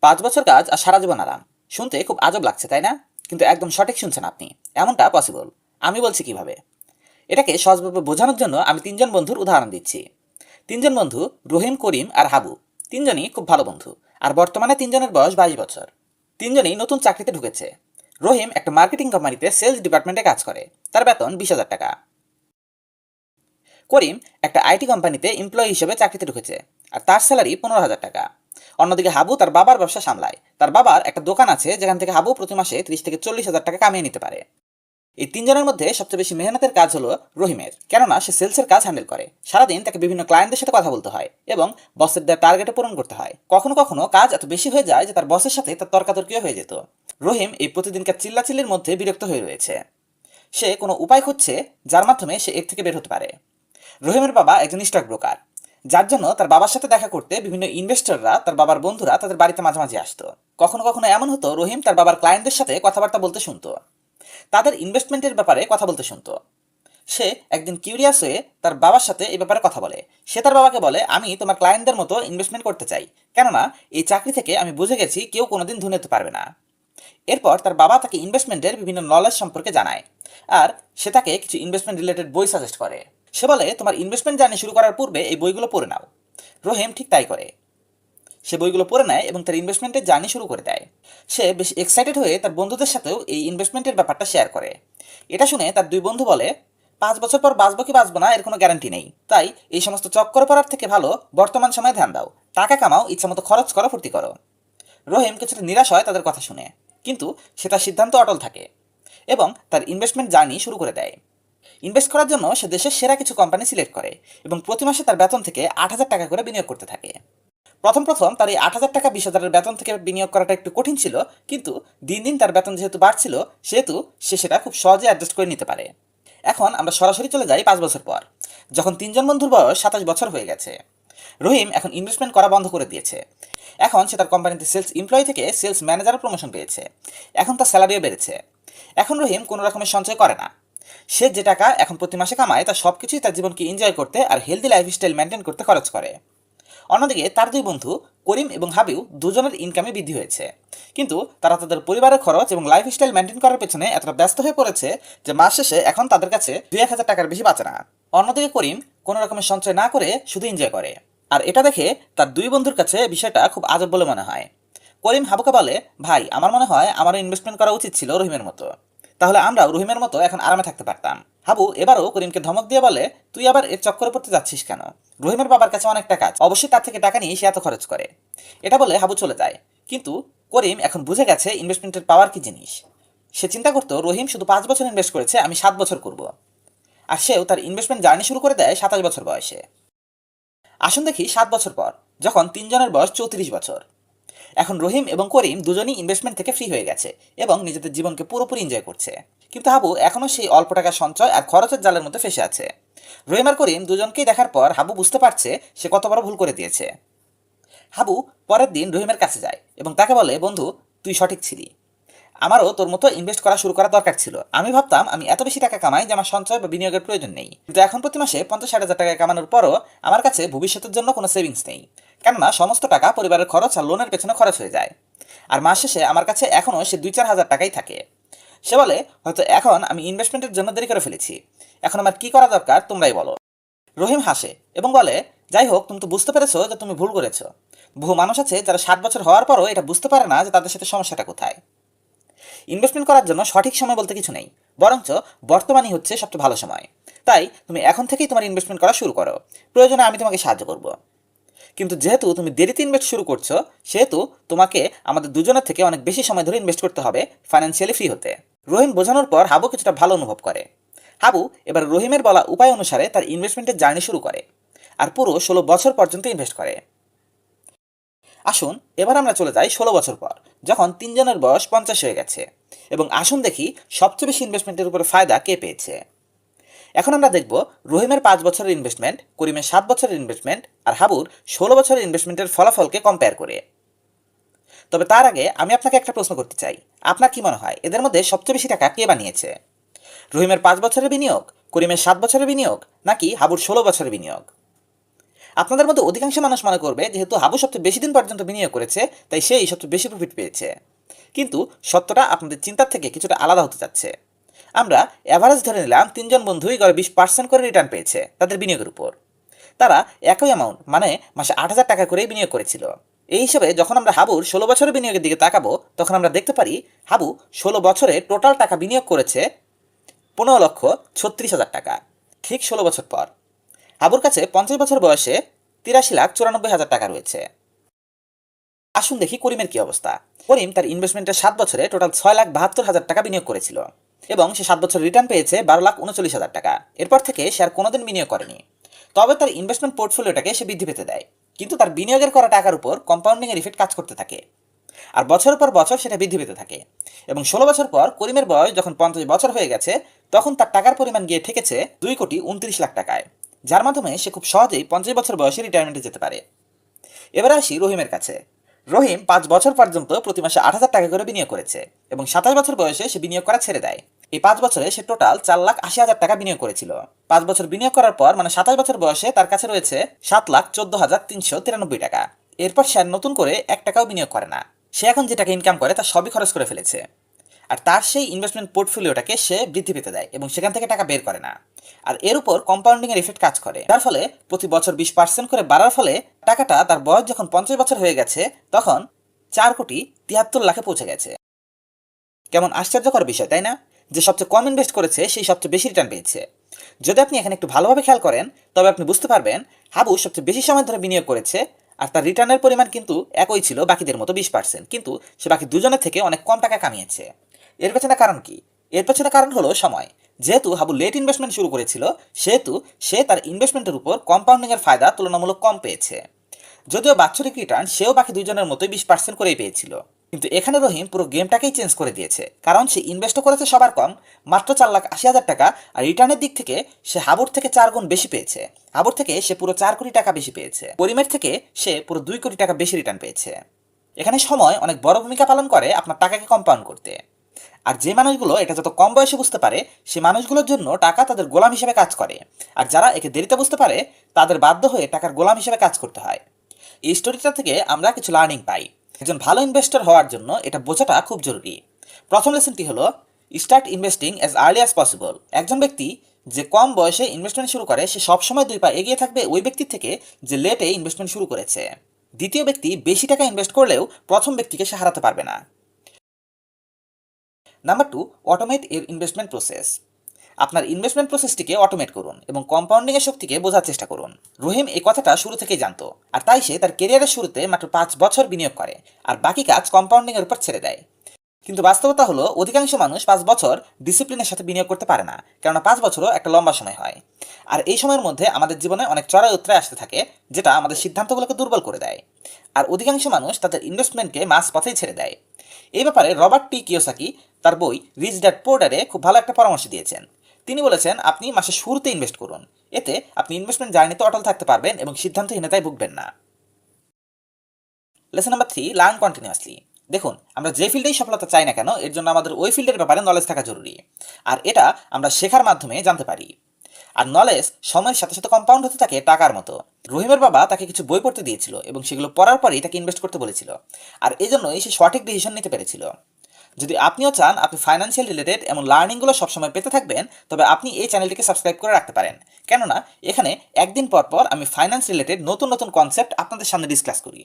5 বছর কাজ আর সারা জীবন আরাম। শুনতে খুব আজব লাগছে, তাই না? কিন্তু একদম সঠিক শুনছেন আপনি। এমনটা পসিবল। আমি বলছি কিভাবে। এটাকে সহজভাবে বোঝানোর জন্য আমি 3জন বন্ধুর উদাহরণ দিচ্ছি। 3জন বন্ধু, রহিম, করিম আর হাবু। 3জনই খুব ভালো বন্ধু। আর বর্তমানে 3জনের বয়স 22 বছর। 3জনই নতুন চাকরিতে ঢুকেছে। রহিম একটা মার্কেটিং কোম্পানিতে সেলস ডিপার্টমেন্টে কাজ করে। তার বেতন 20,000 টাকা। করিম একটা আইটি কোম্পানিতে এমপ্লয়ি হিসেবে চাকরিতে ঢুকেছে। আর তার স্যালারি 15,000 টাকা। অন্যদিকে হাবু তার বাবার ব্যবসা সামলায়। তার বাবার একটা দোকান আছে যেখান থেকে হাবু প্রতি মাসে 30 থেকে 40 হাজার টাকা কামিয়ে নিতে পারে। এই 3জনের মধ্যে সবচেয়ে বেশি মেহনতের কাজ হলো রহিমের, কেননা সে সেলসের কাজ হ্যান্ডেল করে। সারাদিন তাকে বিভিন্ন ক্লায়েন্টদের সাথে কথা বলতে হয় এবং বসের দেওয়া টার্গেটে পূরণ করতে হয়। কখনো কখনো কাজ এত বেশি হয়ে যায় যে তার বসের সাথে তার তর্কাতর্কিও হয়ে যেত। রহিম এই প্রতিদিনকার চিল্লাচিল্লির মধ্যে বিরক্ত হয়ে রয়েছে। সে কোনো উপায় খুঁজছে যার মাধ্যমে সে এর থেকে বের হতে পারে। রহিমের বাবা একজন স্টক ব্রোকার, যার জন্য তার বাবার সাথে দেখা করতে বিভিন্ন ইনভেস্টররা, তার বাবার বন্ধুরা তাদের বাড়িতে মাঝে মাঝে আসতো। কখনো কখনো এমন হতো রহিম তার বাবার ক্লায়েন্টদের সাথে কথাবার্তা বলতে শুনতো, তাদের ইনভেস্টমেন্টের ব্যাপারে কথা বলতে শুনতো। সে একদিন কিউরিয়াস হয়ে তার বাবার সাথে এই ব্যাপারে কথা বলে। সে তার বাবাকে বলে, আমি তোমার ক্লায়েন্টদের মতো ইনভেস্টমেন্ট করতে চাই, কেননা এই চাকরি থেকে আমি বুঝে গেছি কেউ কোনোদিন ধনী হতে পারবে না। এরপর তার বাবা তাকে ইনভেস্টমেন্টের বিভিন্ন নলেজ সম্পর্কে জানায়। আর সে তাকে কিছু ইনভেস্টমেন্ট রিলেটেড বই সাজেস্ট করে। সে বলে, তোমার ইনভেস্টমেন্ট জার্নি শুরু করার পূর্বে এই বইগুলো পড়ে নাও। রহিম ঠিক তাই করে। সে বইগুলো পড়ে নেয় এবং তার ইনভেস্টমেন্টের জার্নি শুরু করে দেয়। সে বেশ এক্সাইটেড হয়ে তার বন্ধুদের সাথেও এই ইনভেস্টমেন্টের ব্যাপারটা শেয়ার করে। এটা শুনে তার দুই বন্ধু বলে, 5 বছর পর বাঁচবো কি বাঁচবো না এর কোনো গ্যারান্টি নেই, তাই এই সমস্ত চক্করে পড়ার থেকে ভালো বর্তমান সময়ে ধ্যান দাও। টাকা কামাও, ইচ্ছামতো খরচ করো, ফুর্তি করো। রহিম কিছুটা নিরাশ হয় তাদের কথা শুনে, কিন্তু সে তার সিদ্ধান্ত অটল থাকে এবং তার ইনভেস্টমেন্ট জার্নি শুরু করে দেয়। ইনভেস্ট করার জন্য সে দেশের সেরা কিছু কোম্পানি সিলেক্ট করে এবং প্রতি মাসে তার বেতন থেকে 8,000 টাকা করে বিনিয়োগ করতে থাকে। প্রথম প্রথম তার এই 8,000 টাকা 20,000-এর বেতন থেকে বিনিয়োগ করাটা একটু কঠিন ছিল, কিন্তু দিন দিন তার বেতন যেহেতু বাড়ছিল, সেহেতু সে সেটা খুব সহজে অ্যাডজাস্ট করে নিতে পারে। এখন আমরা সরাসরি চলে যাই 5 বছর পর, যখন 3জন বন্ধুর বয়স 27 বছর হয়ে গেছে। রহিম এখন ইনভেস্টমেন্ট করা বন্ধ করে দিয়েছে। এখন সে তার কোম্পানিতে সেলস এমপ্লয়ি থেকে সেলস ম্যানেজারের প্রমোশন পেয়েছে। এখন তার স্যালারিও বেড়েছে। এখন রহিম কোনো রকমের সঞ্চয় করে না। সে যে টাকা এখন প্রতি মাসে কামায় তার সব কিছুই তার জীবনকে এনজয় করতে আর হেলদি লাইফস্টাইল মেনটেন করতে খরচ করে। অন্যদিকে তার দুই বন্ধু করিম এবং হাবিব দুজনের ইনকামে বৃদ্ধি হয়েছে, কিন্তু তারা তাদের পরিবারের খরচ এবং লাইফস্টাইল মেনটেন করার পেছনে এতটা ব্যস্ত হয়ে পড়েছে যে মাস শেষে এখন তাদের কাছে 2-1 হাজার টাকার বেশি বাঁচে না। অন্যদিকে করিম কোনো রকমের সঞ্চয় না করে শুধু এনজয় করে। আর এটা দেখে তার দুই বন্ধুর কাছে বিষয়টা খুব আজব বলে মনে হয়। করিম হাবুকে বলে, ভাই, আমার মনে হয় আমারও ইনভেস্টমেন্ট করা উচিত ছিল রহিমের মতো, তাহলে আমরাও রহিমের মতো এখন আরামে থাকতে পারতাম। হাবু এবারও করিমকে ধমক দিয়ে বলে, তুই আবার এর চক্করে পড়তে যাচ্ছিস কেন? রহিমের বাবার কাছে অনেক টাকা আছে, অবশ্যই তার থেকে টাকা নিয়ে সে এত খরচ করে। এটা বলে হাবু চলে যায়। কিন্তু করিম এখন বুঝে গেছে ইনভেস্টমেন্টের পাওয়ার কি জিনিস। সে চিন্তা করতো, রহিম শুধু 5 বছর ইনভেস্ট করেছে, আমি 7 বছর করব। আর সেও তার ইনভেস্টমেন্ট জার্নি শুরু করে দেয় 27 বছর বয়সে। আসুন দেখি 7 বছর পর, যখন 3জনের বয়স 34 বছর। এখন রহিম এবং করিম দুজনই ইনভেস্টমেন্ট থেকে ফ্রি হয়ে গেছে এবং নিজেদের জীবনকে পুরোপুরি এনজয় করছে। কিন্তু হাবু এখনও সেই অল্প টাকা সঞ্চয় আর খরচের জালের মধ্যে ফেসে আছে। রহিম আর করিম দুজনকেই দেখার পর হাবু বুঝতে পারছে সে কত বড় ভুল করে দিয়েছে। হাবু পরের দিন রহিমের কাছে যায় এবং তাকে বলে, বন্ধু, তুই সঠিক ছিলি। আমারও তোর মতো ইনভেস্ট করা শুরু করা দরকার ছিল। আমি ভাবতাম আমি এত বেশি টাকা কামাই যে আমার সঞ্চয় বা বিনিয়োগের প্রয়োজন নেই, কিন্তু এখন প্রতি মাসে 50-60 হাজার টাকা কামানোর পরও আমার কাছে ভবিষ্যতের জন্য কোনো সেভিংস নেই, কেননা সমস্ত টাকা পরিবারের খরচ আর লোনের পেছনে খরচ হয়ে যায়। আর মাস শেষে আমার কাছে এখনও সে 2-4 হাজার টাকাই থাকে। সে বলে, হয়তো এখন আমি ইনভেস্টমেন্টের জন্য দেরি করে ফেলেছি, এখন আমার কি করা দরকার তোমরাই বলো। রহিম হাসে এবং বলে, যাই হোক, তুমি তো বুঝতে পেরেছো যে তুমি ভুল করেছো। বহু মানুষ আছে যারা 60 বছর হওয়ার পরও এটা বুঝতে পারে না যে তাদের সাথে সমস্যাটা কোথায়। ইনভেস্টমেন্ট করার জন্য সঠিক সময় বলতে কিছু নেই, বরঞ্চ বর্তমানই হচ্ছে সবচেয়ে ভালো সময়। তাই তুমি এখন থেকেই তোমার ইনভেস্টমেন্ট করা শুরু করো। প্রয়োজনে আমি তোমাকে সাহায্য করব। কিন্তু যেহেতু তুমি দেরিতে ইনভেস্ট শুরু করছো, সেহেতু তোমাকে আমাদের দুজনের থেকে অনেক বেশি সময় ধরে ইনভেস্ট করতে হবে ফাইন্যান্সিয়ালি ফ্রি হতে। রহিম বোঝানোর পর হাবু কিছুটা ভালো অনুভব করে। হাবু এবার রহিমের বলা উপায় অনুসারে তার ইনভেস্টমেন্টের জার্নি শুরু করে আর পুরো 16 বছর পর্যন্ত ইনভেস্ট করে। আসুন এবার আমরা চলে যাই 16 বছর পর, যখন 3জনের বয়স 50 হয়ে গেছে, এবং আসুন দেখি সবচেয়ে বেশি ইনভেস্টমেন্টের উপরে ফায়দা কে পেয়েছে। এখন আমরা দেখব রহিমের 5 বছরের ইনভেস্টমেন্ট, করিমের 7 বছরের ইনভেস্টমেন্ট আর হাবুর 16 বছরের ইনভেস্টমেন্টের ফলাফলকে কম্পেয়ার করে। তবে তার আগে আমি আপনাকে একটা প্রশ্ন করতে চাই, আপনার কি মনে হয় এদের মধ্যে সবচেয়ে বেশি টাকা কে বানিয়েছে? রহিমের 5 বছরের বিনিয়োগ, করিমের 7 বছরের বিনিয়োগ, নাকি হাবুর 16 বছরের বিনিয়োগ? আপনাদের মধ্যে অধিকাংশ মানুষ মনে করবে যেহেতু হাবু সবচেয়ে বেশি দিন পর্যন্ত বিনিয়োগ করেছে তাই সেই সবচেয়ে বেশি প্রফিট পেয়েছে, কিন্তু সত্যটা আপনাদের চিন্তার থেকে কিছুটা আলাদা হতে যাচ্ছে। আমরা অ্যাভারেজ ধরে নিলাম 3 জন বন্ধুই গড়ে 20% করে রিটার্ন পেয়েছে তাদের বিনিয়োগের উপর। তারা একই অ্যামাউন্ট মানে মাসে 8,000 টাকা করেই বিনিয়োগ করেছিল। এই হিসেবে যখন আমরা হাবুর 16 বছরের বিনিয়োগের দিকে তাকাবো তখন আমরা দেখতে পারি হাবু 16 বছরে টোটাল টাকা বিনিয়োগ করেছে 15,36,000 টাকা। ঠিক 16 বছর পর হাবুর কাছে 50 বছর বয়সে 83,94,000 টাকা রয়েছে। আসুন দেখি করিমের কি অবস্থা। করিম তার ইনভেস্টমেন্টের 7 বছরে টোটাল 6,72,000 টাকা বিনিয়োগ করেছিল এবং সে 7 বছর রিটার্ন পেয়েছে 12,39,000 টাকা। এরপর থেকে সে আর কোনোদিন বিনিয়োগ করেনি। তবে তার ইনভেস্টমেন্ট পোর্টফোলিওটাকে সে বৃদ্ধি পেতে দেয়, কিন্তু তার বিনিয়োগের করা টাকার উপর কম্পাউন্ডিং এর ইফেক্ট কাজ করতে থাকে আর বছরের পর বছর সেটা বৃদ্ধি পেতে থাকে। এবং 16 বছর পর করিমের বয়স যখন 50 বছর হয়ে গেছে তখন তার টাকার পরিমাণ গিয়ে ঠেকেছে 2,29,00,000 টাকায়, যার মাধ্যমে সে খুব সহজেই 50 বছর বয়সে রিটায়ারমেন্টে যেতে পারে। এবারে আসি রহিমের কাছে। রহিম 5 বছর পর্যন্ত প্রতি মাসে 8,000 টাকা করে বিনিয়োগ করেছে এবং 27 বছর বয়সে সে বিনিয়োগ করা ছেড়ে দেয়। এই 5 বছরে সে টোটাল 4,80,000 টাকা বিনিয়োগ করেছিল। 5 বছর বিনিয়োগ করার পর মানে 27 বছর বয়সে তার কাছে রয়েছে 7,14,393 টাকা। এরপর সে আর নতুন করে 1 টাকাও বিনিয়োগ করে না। সে এখন যে টাকা ইনকাম করে তা সবই খরচ করে ফেলেছে। আর তার সেই ইনভেস্টমেন্ট পোর্টফোলিওটাকে সে বৃদ্ধি পেতে দেয় এবং সেখান থেকে টাকা বের করে না। আর এর উপর কম্পাউন্ডিং এর ইফেক্ট কাজ করে, যার ফলে প্রতি বছর 20% করে বাড়ার ফলে টাকাটা তার বয়স যখন 50 বছর হয়ে গেছে তখন 4,73,00,000 পৌঁছে গেছে। কেমন আশ্চর্যকর বিষয় তাই না, যে সবচেয়ে কম ইনভেস্ট করেছে সেই সবচেয়ে বেশি রিটার্ন পেয়েছে। যদি আপনি এখানে একটু ভালোভাবে খেয়াল করেন তবে আপনি বুঝতে পারবেন হাবু সবচেয়ে বেশি সময় ধরে বিনিয়োগ করেছে আর তার রিটার্নের পরিমাণ কিন্তু একই ছিল বাকিদের মতো 20%, কিন্তু সে বাকি দুজনের থেকে অনেক কম টাকা কামিয়েছে। এর পেছনে কারণ কি? এর পেছনে কারণ হলো সময়। যেহেতু হাবু লেট ইনভেস্টমেন্ট শুরু করেছিল সেহেতু সে তার ইনভেস্টমেন্টের উপর কম্পাউন্ডিং এর ফায়দা তুলনামূলক কম পেয়েছে। যদিও বাৎসরিক রিটার্ন সেও বাকি দুজনের মতোই 20% করেই পেয়েছিল, কিন্তু এখানে রহিম পুরো গেমটাকেই চেঞ্জ করে দিয়েছে, কারণ সে ইনভেস্টও করেছে সবার কম মাত্র 4,80,000 টাকা, আর রিটার্নের দিক থেকে সে হাবুর থেকে 4 গুণ বেশি পেয়েছে। হাবুর থেকে সে পুরো 4 কোটি টাকা বেশি পেয়েছে। করিমের থেকে সে পুরো 2 কোটি টাকা বেশি রিটার্ন পেয়েছে। এখানে সময় অনেক বড় ভূমিকা পালন করে আপনার টাকাকে কম্পাউন্ড করতে। আর যে মানুষগুলো এটা যত কম বয়সে বুঝতে পারে সে মানুষগুলোর জন্য টাকা তাদের গোলাম হিসেবে কাজ করে, আর যারা একে দেরিতে বুঝতে পারে তাদের বাধ্য হয়ে টাকার গোলাম হিসেবে কাজ করতে হয়। এই স্টোরিটা থেকে আমরা কিছু লার্নিং পাই। একজন ভালো ইনভেস্টর হওয়ার জন্য এটা বোঝাটা খুব জরুরি। প্রথম লেসনটি হলো start investing as early as possible. একজন ব্যক্তি যে কম বয়সে ইনভেস্টমেন্ট শুরু করে সে সবসময় 2 পা এগিয়ে থাকবে ওই ব্যক্তির থেকে যে লেটে ইনভেস্টমেন্ট শুরু করেছে। দ্বিতীয় ব্যক্তি বেশি টাকা ইনভেস্ট করলেও প্রথম ব্যক্তিকে সে হারাতে পারবে না। নাম্বার 2, অটোমেট এর ইনভেস্টমেন্ট প্রসেস। আপনার ইনভেস্টমেন্ট প্রসেসটিকে অটোমেট করুন এবং কম্পাউন্ডিং এর শক্তিকে বোঝার চেষ্টা করুন। রহিম এই কথাটা শুরু থেকেই জানতো, আর তাই সে তার কেরিয়ারের শুরুতে মাত্র 5 বছর বিনিয়োগ করে আর বাকি কাজ কম্পাউন্ডিং এর উপর ছেড়ে দেয়। কিন্তু বাস্তবতা হলো অধিকাংশ মানুষ 5 বছর ডিসিপ্লিনের সাথে বিনিয়োগ করতে পারে না, কেননা 5 বছরও একটা লম্বা সময় হয়। আর এই সময়ের মধ্যে আমাদের জীবনে অনেক চড়াই উতরাই আসতে থাকে যেটা আমাদের সিদ্ধান্তগুলোকে দুর্বল করে দেয়। আর অধিকাংশ মানুষ তাদের ইনভেস্টমেন্টকে মাঝ পথেই ছেড়ে দেয়। এই ব্যাপারে রবার্ট টি কিওসাকি তার বই রিচ ড্যাড পুয়ার ড্যাডে খুব ভালো একটা পরামর্শ দিয়েছেন। তিনি বলেছেন আপনি মাসের শুরুতে ইনভেস্ট করুন, এতে আপনি ইনভেস্টমেন্ট জার্নিতে অটল থাকতে পারবেন এবং সিদ্ধান্তহীনতায় ভুগবেন না। Lesson number 3, learn continuously. দেখুন, আমরা যে ফিল্ডেই সফলতা চাই না কেন এর জন্য আমাদের ওই ফিল্ডের ব্যাপারে নলেজ থাকা জরুরি, আর এটা আমরা শেখার মাধ্যমে জানতে পারি। আর নলেজ সময়ের সাথে সাথে কম্পাউন্ড হতে থাকে টাকার মতো। রহিমের বাবা তাকে কিছু বই পড়তে দিয়েছিল এবং সেগুলো পড়ার পরেই তাকে ইনভেস্ট করতে বলেছিল, আর এই জন্যই সে সঠিক ডিসিশন নিতে পেরেছিল। যদি আপনিও চান আপনি ফাইন্যান্সিয়াল রিলেটেড এমন লার্নিংগুলো সবসময় পেতে থাকবেন তবে আপনি এই চ্যানেলটিকে সাবস্ক্রাইব করে রাখতে পারেন, কেননা এখানে একদিন পর পর আমি ফাইন্যান্স রিলেটেড নতুন নতুন কনসেপ্ট আপনাদের সামনে ডিসকাস করি।